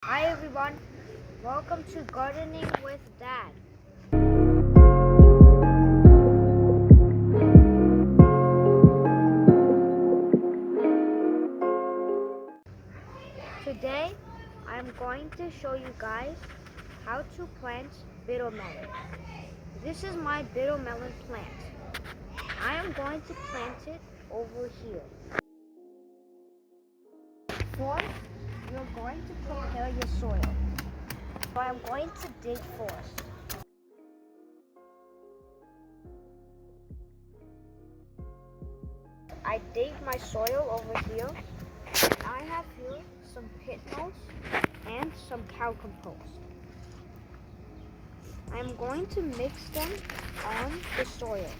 Hi everyone, welcome to Gardening with Dad. Today I'm going to show you guys how to plant bitter melon. This is my bitter melon plant. I am going to plant it over here. First, you're going to prepare your soil. So I'm going to dig first. I dig my soil over here. I have here some pit moss and some cow compost. I'm going to mix them on the soil.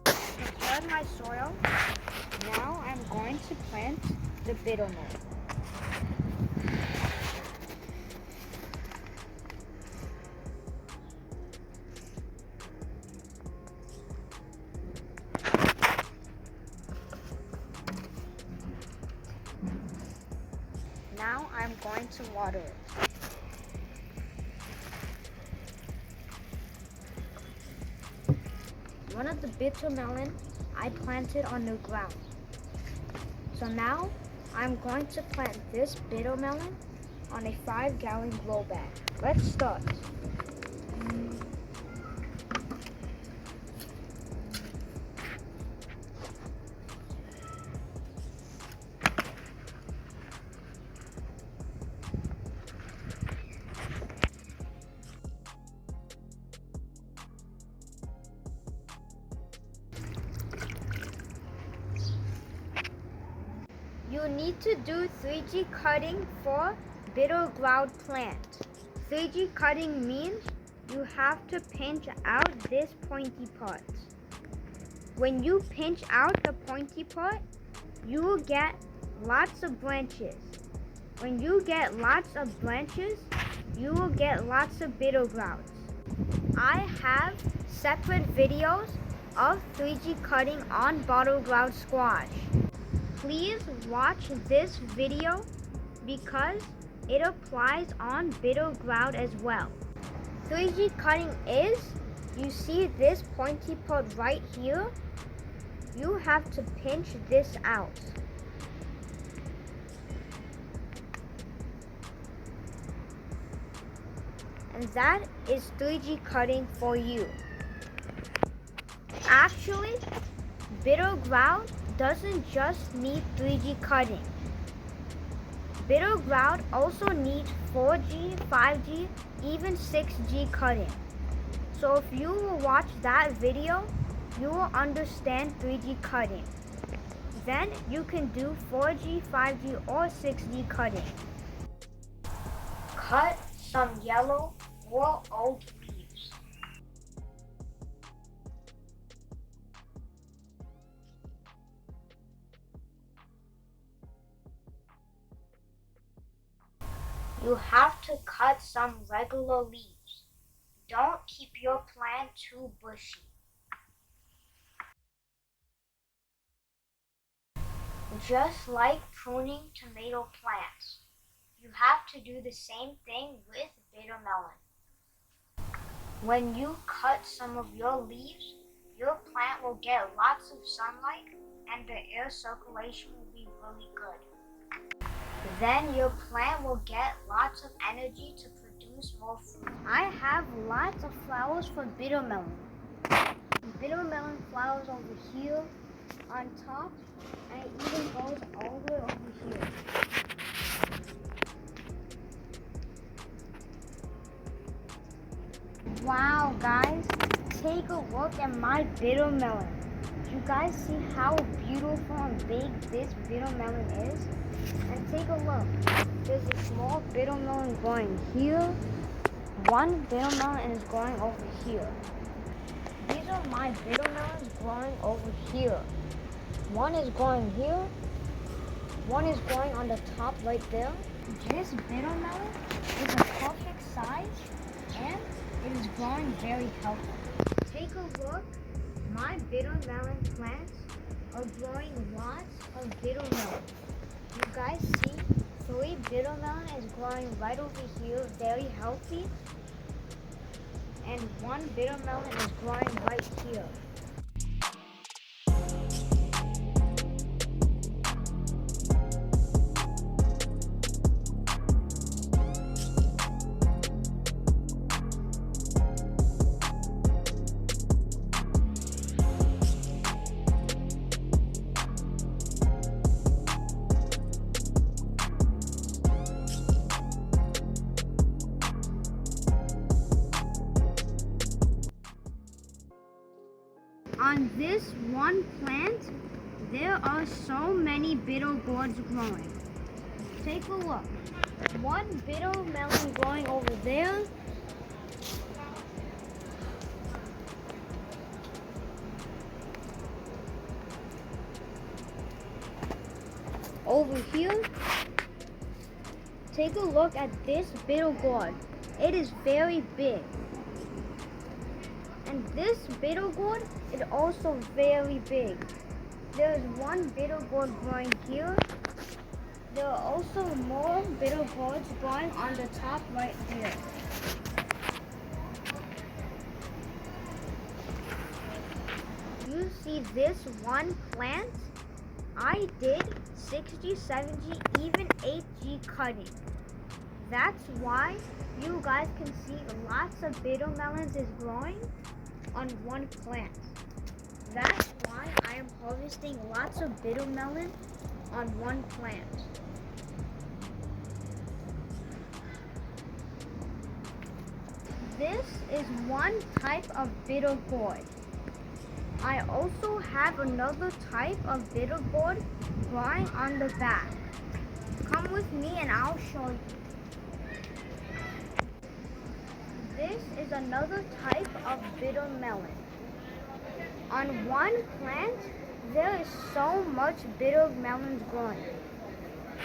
Prepare my soil. Now I'm going to plant the bitter melon. Now I'm going to water it. One of the bitter melon I planted on the ground. So now I'm going to plant this bitter melon on a 5-gallon grow bag. Let's start. You need to do 3G cutting for bitter ground plant. 3G cutting means you have to pinch out this pointy part. When you pinch out the pointy part, you will get lots of branches. When you get lots of branches, you will get lots of bitter grounds. I have separate videos of 3G cutting on bottle ground squash. Please watch this video because it applies on bitter ground as well. 3G cutting is, you see this pointy part right here? You have to pinch this out. And that is 3G cutting for you. Actually, bitter ground doesn't just need 3G cutting. Bitter ground also needs 4G, 5G, even 6G cutting. So if you will watch that video, you will understand 3G cutting. Then you can do 4G, 5G, or 6G cutting. Cut some yellow or old leaves. You have to cut some regular leaves. Don't keep your plant too bushy. Just like pruning tomato plants, you have to do the same thing with bitter melon. When you cut some of your leaves, your plant will get lots of sunlight and the air circulation will be really good. Then your plant will get lots of energy to produce more fruit. I have lots of flowers for bitter melon. Bitter melon flowers over here on top, and it even goes all the way over here. Wow guys, take a look at my bitter melon. Do you guys see how beautiful and big this bitter melon is? And take a look. There's a small bitter melon growing here. One bitter melon is growing over here. These are my bitter melons growing over here. One is growing here. one is growing on the top right there. This bitter melon is a perfect size and it is growing very healthy. Take a look. My bitter melon plants are growing lots of bitter melon. You guys see 3 bitter melon is growing right over here, very healthy. And 1 bitter melon is growing right here. On this one plant, there are so many bitter gourds growing. Take a look. 1 bitter melon growing over there. Over here. Take a look at this bitter gourd. It is very big. And this bitter gourd is also very big. There is 1 bitter gourd growing here. There are also more bitter gourds growing on the top right here. You see this one plant? I did 60, 70, even 8G cutting. That's why you guys can see lots of bitter melons is growing on one plant. That's why I am harvesting lots of bitter melon on one plant. This is one type of bitter gourd. I also have another type of bitter gourd growing on the back. Come with me and I'll show you. This is another type of bitter melon. On one plant, there is so much bitter melons growing.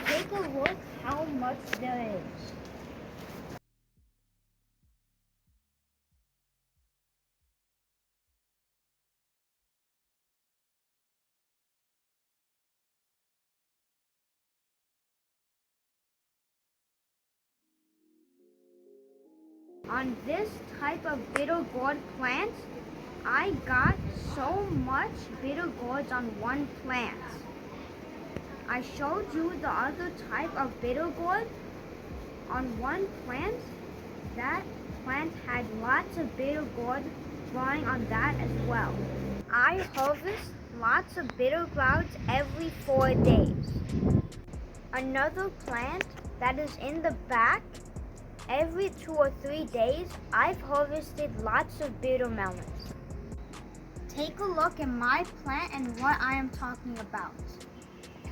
Take a look how much there is. On this type of bitter gourd plant, I got so much bitter gourds on one plant. I showed you the other type of bitter gourd on one plant. That plant had lots of bitter gourd growing on that as well. I harvest lots of bitter gourds every 4 days. Another plant that is in the back, every 2 or 3 days, I've harvested lots of bitter melons. Take a look at my plant and what I am talking about.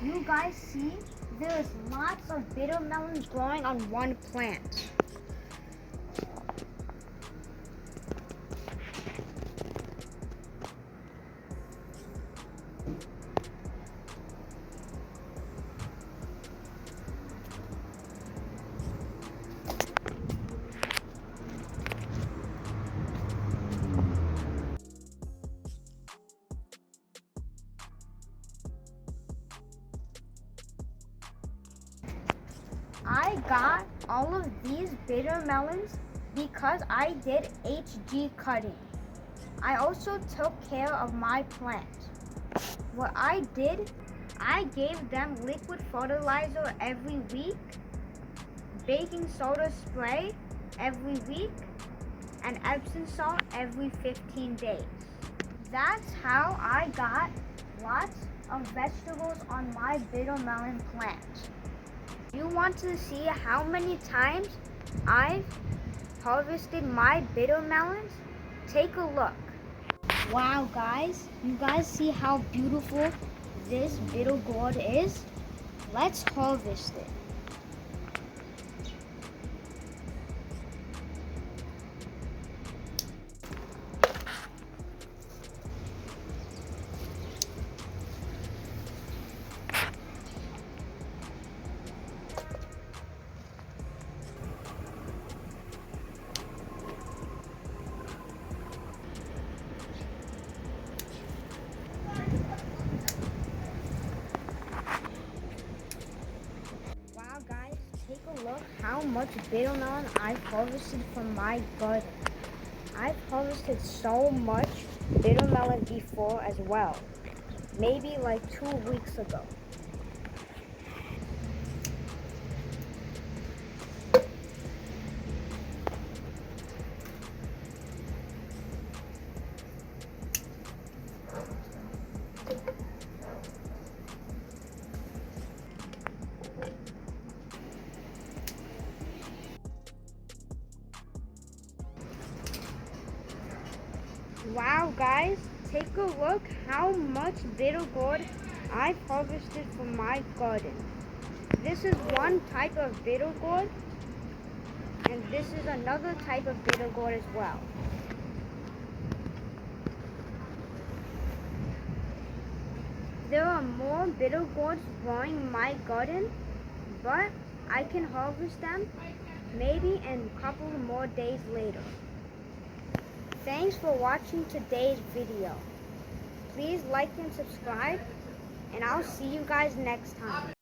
You guys see, there is lots of bitter melons growing on one plant. I got all of these bitter melons because I did HG cutting. I also took care of my plant. What I did, I gave them liquid fertilizer every week, baking soda spray every week, and Epsom salt every 15 days. That's how I got lots of vegetables on my bitter melon plant. You want to see how many times I've harvested my bitter melons? Take a look. Wow guys, you guys see how beautiful this bitter gourd is? Let's harvest it. a look how much watermelon I've harvested from my garden. I've harvested so much watermelon before as well, maybe like 2 weeks ago. Wow guys, take a look how much bitter gourd I've harvested from my garden. This is one type of bitter gourd, and this is another type of bitter gourd as well. There are more bitter gourds growing in my garden, but I can harvest them maybe in a couple more days later. Thanks for watching today's video. Please like and subscribe, and I'll see you guys next time.